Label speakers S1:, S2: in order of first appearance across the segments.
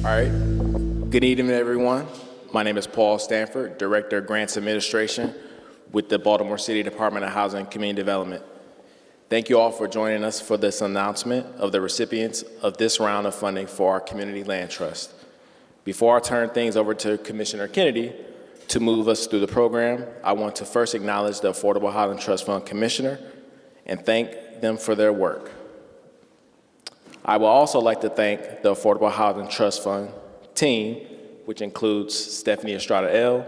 S1: All right. Good evening, everyone. My name is Paul Stanford, Director of Grants Administration with the Baltimore City Department of Housing and Community Development. Thank you all for joining us for this announcement of the recipients of this round of funding for our Community Land Trust. Before I turn things over to Commissioner Kennedy to move us through the program, I want to first acknowledge the Affordable Housing Trust Fund Commissioner and thank them for their work. I would also like to thank the Affordable Housing Trust Fund team, which includes Stephanie Estrada L.,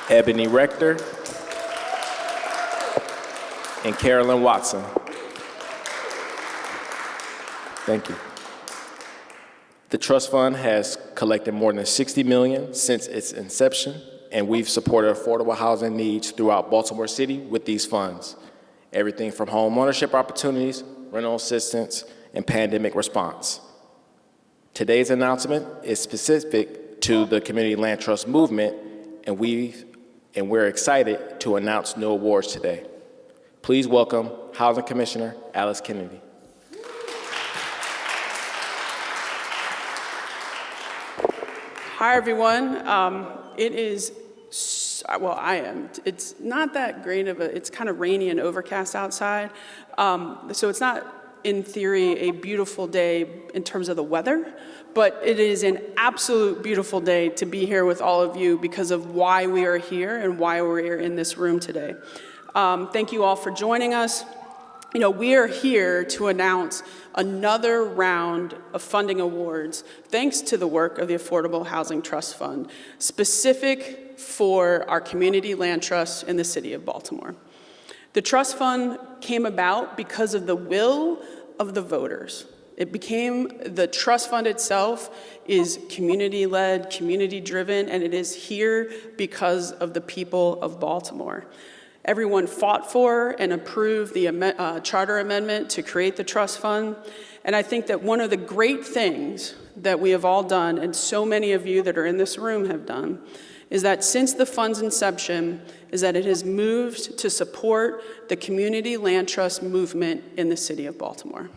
S1: Ebony Rector, and Carolyn Watson. Thank you. The trust fund has collected more than $60 million since its inception, and we've supported affordable housing needs throughout Baltimore City with these funds. Everything from home ownership opportunities, rental assistance, and pandemic response. Today's announcement is specific to the Community Land Trust movement, and we're excited to announce new awards today. Please welcome Housing Commissioner Alice Kennedy.
S2: Hi, everyone. It's not that great of it's kind of rainy and overcast outside. So it's not, in theory, a beautiful day in terms of the weather, but it is an absolute beautiful day to be here with all of you because of why we are here and why we're here in this room today. Thank you all for joining us. You know, we are here to announce another round of funding awards thanks to the work of the Affordable Housing Trust Fund, specific for our Community Land Trust in the City of Baltimore. The trust fund came about because of the will of the voters. The trust fund itself is community-led, community-driven, and it is here because of the people of Baltimore. Everyone fought for and approved the charter amendment to create the trust fund. And I think that one of the great things that we have all done, and so many of you that are in this room have done, is that since the fund's inception, is that it has moved to support the Community Land Trust movement in the City of Baltimore.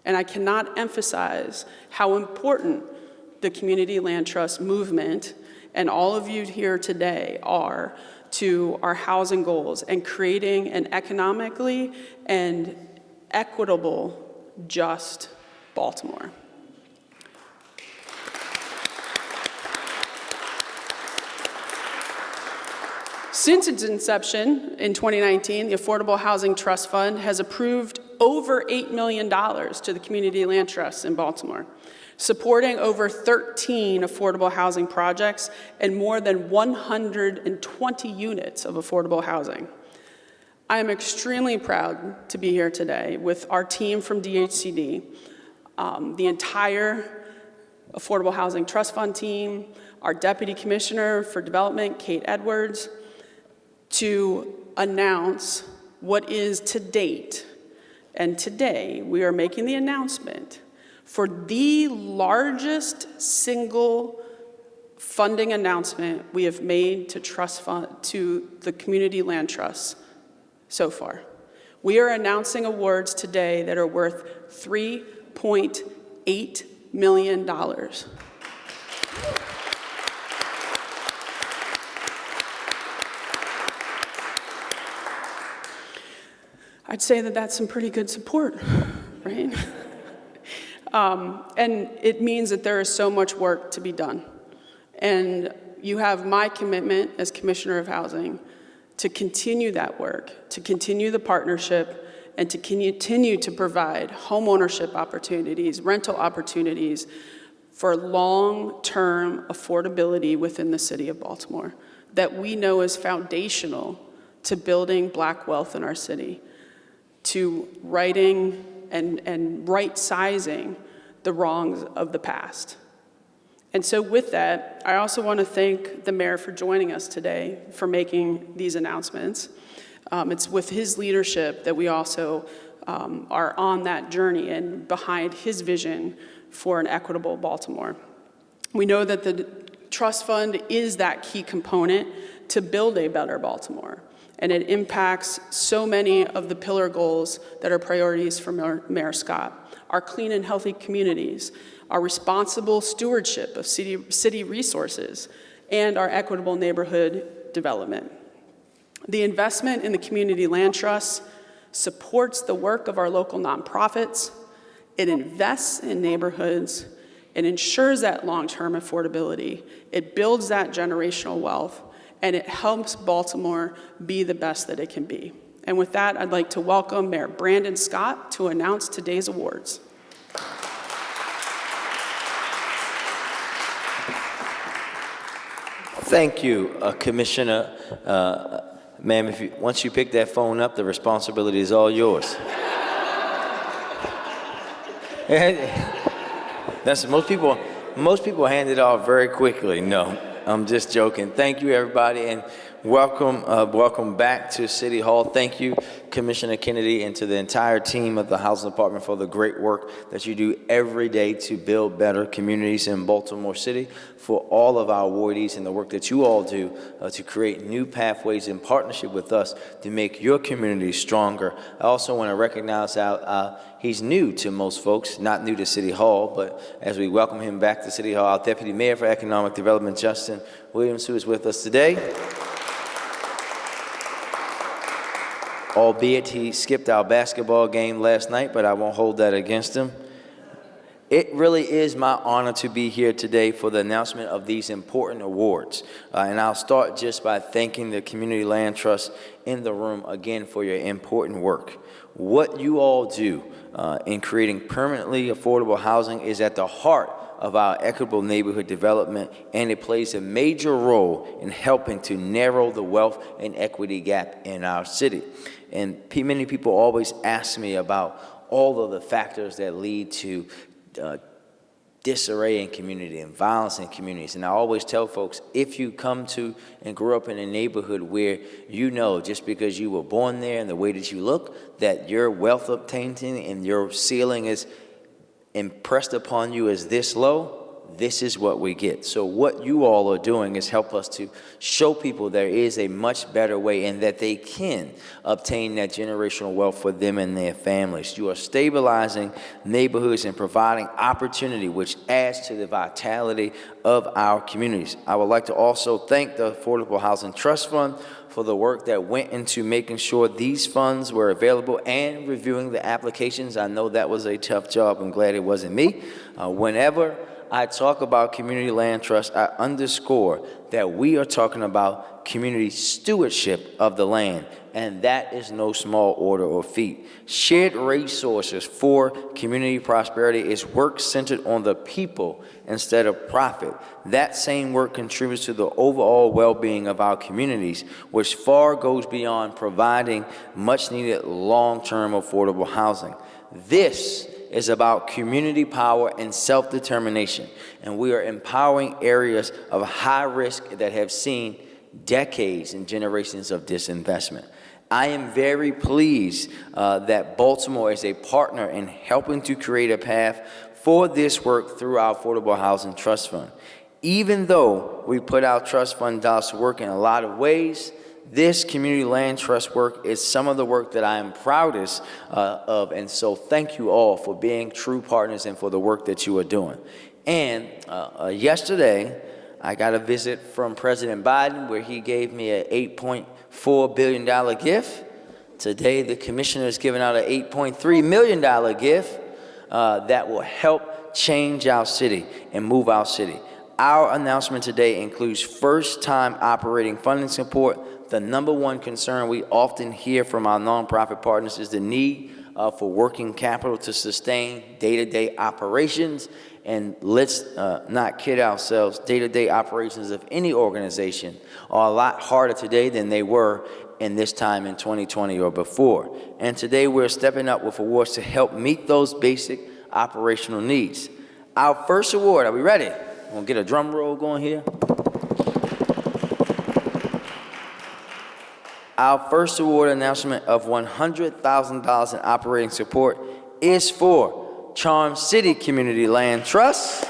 S2: And I cannot emphasize how important the Community Land Trust movement and all of you here today are to our housing goals and creating an economically and equitable, just Baltimore. Since its inception in 2019, the Affordable Housing Trust Fund has approved over $8 million to the Community Land Trust in Baltimore, supporting over 13 affordable housing projects and more than 120 units of affordable housing. I am extremely proud to be here today with our team from DHCD, the entire Affordable Housing Trust Fund team, our Deputy Commissioner for Development, Kate Edwards, to announce what is to date. And today we are making the announcement for the largest single funding announcement we have made to the Community Land Trust so far. We are announcing awards today that are worth $3.8 million. I'd say that that's some pretty good support, right? And it means that there is so much work to be done. And you have my commitment as Commissioner of Housing to continue that work, to continue the partnership, and to continue to provide homeownership opportunities, rental opportunities for long-term affordability within the City of Baltimore that we know is foundational to building Black wealth in our city, to righting and right-sizing the wrongs of the past. And so with that, I also want to thank the mayor for joining us today for making these announcements. It's with his leadership that we also are on that journey and behind his vision for an equitable Baltimore. We know that the trust fund is that key component to build a better Baltimore. and it impacts so many of the pillar goals that are priorities for Mayor Scott. Our clean and healthy communities, our responsible stewardship of city resources, and our equitable neighborhood development. The investment in the Community Land Trust supports the work of our local nonprofits, it invests in neighborhoods, it ensures that long-term affordability, it builds that generational wealth, and it helps Baltimore be the best that it can be. And with that, I'd like to welcome Mayor Brandon Scott to announce today's awards.
S3: Thank you, Commissioner. Ma'am, once you pick that phone up, the responsibility is all yours. That's most people hand it off very quickly. No, I'm just joking. Thank you, everybody, and welcome back to City Hall. Thank you, Commissioner Kennedy, and to the entire team of the Housing Department for the great work that you do every day to build better communities in Baltimore City, for all of our awardees and the work that you all do to create new pathways in partnership with us to make your community stronger. I also want to recognize he's new to most folks, not new to City Hall, but as we welcome him back to City Hall, our Deputy Mayor for Economic Development, Justin Williams, who is with us today. Albeit he skipped our basketball game last night, but I won't hold that against him. It really is my honor to be here today for the announcement of these important awards. And I'll start just by thanking the Community Land Trust in the room again for your important work. What you all do in creating permanently affordable housing is at the heart of our equitable neighborhood development, and it plays a major role in helping to narrow the wealth and equity gap in our city. And many people always ask me about all of the factors that lead to disarray in community and violence in communities. And I always tell folks, if you come to and grew up in a neighborhood where you know just because you were born there and the way that you look, that your wealth obtaining and your ceiling is impressed upon you as this low, this is what we get. So what you all are doing is help us to show people there is a much better way and that they can obtain that generational wealth for them and their families. You are stabilizing neighborhoods and providing opportunity, which adds to the vitality of our communities. I would like to also thank the Affordable Housing Trust Fund for the work that went into making sure these funds were available and reviewing the applications. I know that was a tough job. I'm glad it wasn't me. Whenever I talk about Community Land Trust, I underscore that we are talking about community stewardship of the land, and that is no small order or feat. Shared resources for community prosperity is work centered on the people instead of profit. That same work contributes to the overall well-being of our communities, which far goes beyond providing much-needed long-term affordable housing. This is about community power and self-determination, and we are empowering areas of high risk that have seen decades and generations of disinvestment. I am very pleased that Baltimore is a partner in helping to create a path for this work through our Affordable Housing Trust Fund. Even though we put our trust fund dollars to work in a lot of ways, this Community Land Trust work is some of the work that I am proudest of, and so thank you all for being true partners and for the work that you are doing. And yesterday, I got a visit from President Biden where he gave me an $8.4 billion gift. Today, the commissioner is giving out an $8.3 million gift that will help change our city and move our city. Our announcement today includes first-time operating funding support. The number one concern we often hear from our nonprofit partners is the need for working capital to sustain day-to-day operations. And let's not kid ourselves, day-to-day operations of any organization are a lot harder today than they were in this time in 2020 or before. And today we're stepping up with awards to help meet those basic operational needs. Our first award, are we ready? We're gonna get a drum roll going here. Our first award announcement of $100,000 in operating support is for Charm City Community Land Trust.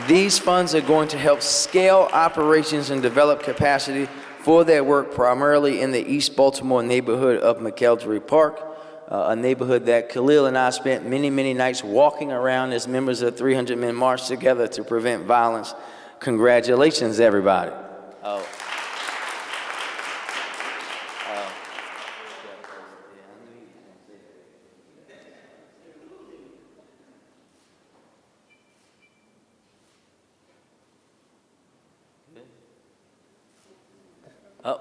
S3: These funds are going to help scale operations and develop capacity for their work primarily in the East Baltimore neighborhood of McElderry Park, a neighborhood that Khalil and I spent many, many nights walking around as members of 300 Men March together to prevent violence. Congratulations, everybody.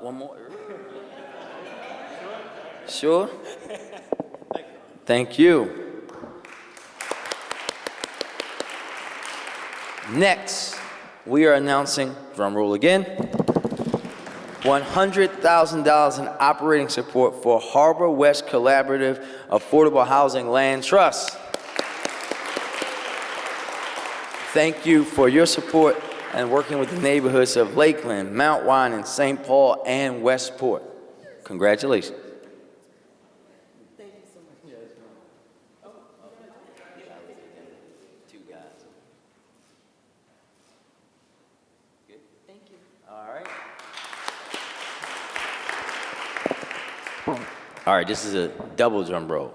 S3: One more. Sure? Thank you. Next, we are announcing, drum roll again, $100,000 in operating support for Harbor West Collaborative Affordable Housing Land Trust. Thank you for your support and working with the neighborhoods of Lakeland, Mount Wine, St. Paul, and Westport. Congratulations.
S4: Thank you so much.
S3: Two guys. Good?
S4: Thank you.
S3: All right. All right, this is a double drum roll.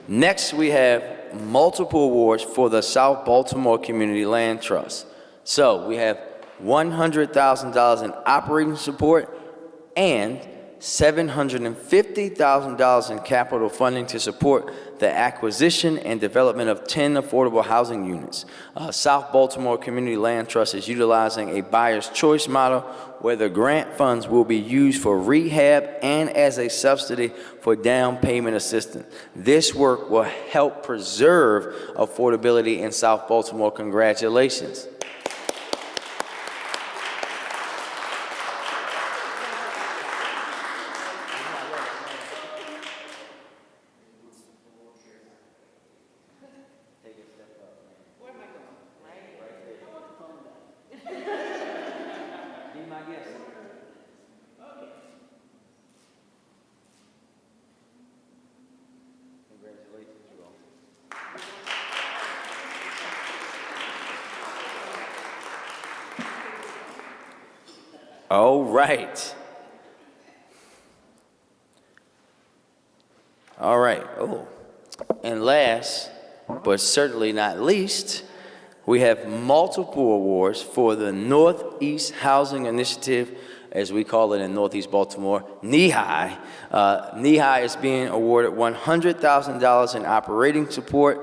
S3: Next, we have multiple awards for the South Baltimore Community Land Trust. So we have $100,000 in operating support and $750,000 in capital funding to support the acquisition and development of 10 affordable housing units. South Baltimore Community Land Trust is utilizing a buyer's choice model where the grant funds will be used for rehab and as a subsidy for down payment assistance. This work will help preserve affordability in South Baltimore. Congratulations. All right. All right. Oh. And last, but certainly not least, we have multiple awards for the Northeast Housing Initiative, as we call it in Northeast Baltimore, NEHI. NEHI is being awarded $100,000 in operating support,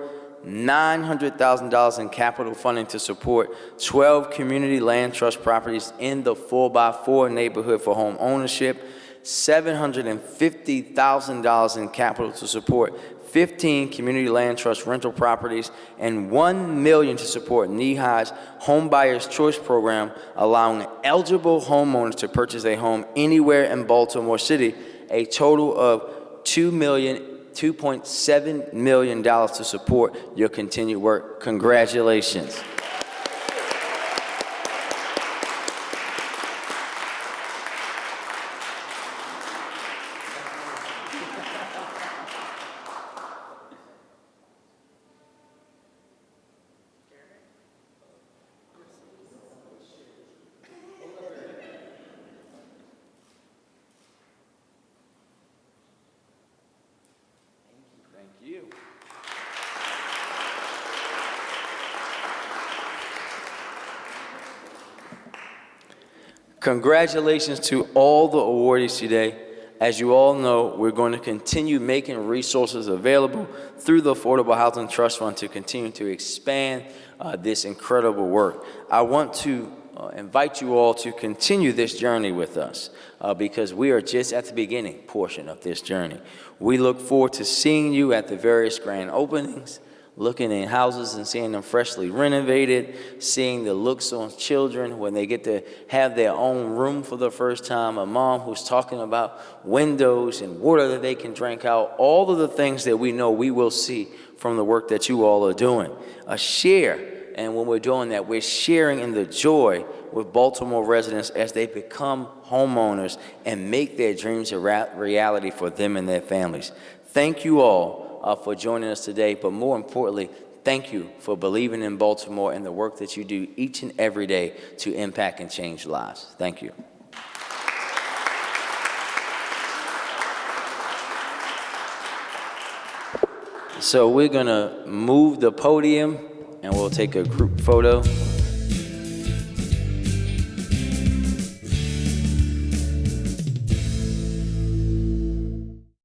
S3: $900,000 in capital funding to support 12 community land trust properties in the 4x4 neighborhood for home ownership, $750,000 in capital to support 15 community land trust rental properties, and $1 million to support NEHI's Home Buyers Choice Program, allowing eligible homeowners to purchase a home anywhere in Baltimore City, a total of $2.7 million to support your continued work. Congratulations. Thank you. Congratulations to all the awardees today. As you all know, we're going to continue making resources available through the Affordable Housing Trust Fund to continue to expand this incredible work. I want to invite you all to continue this journey with us because we are just at the beginning portion of this journey. We look forward to seeing you at the various grand openings, looking in houses and seeing them freshly renovated, seeing the looks on children when they get to have their own room for the first time, a mom who's talking about windows and water that they can drink out, all of the things that we know we will see from the work that you all are doing. Share, and when we're doing that, we're sharing in the joy with Baltimore residents as they become homeowners and make their dreams a reality for them and their families. Thank you all for joining us today, but more importantly, thank you for believing in Baltimore and the work that you do each and every day to impact and change lives. Thank you. So we're gonna move the podium and we'll take a group photo.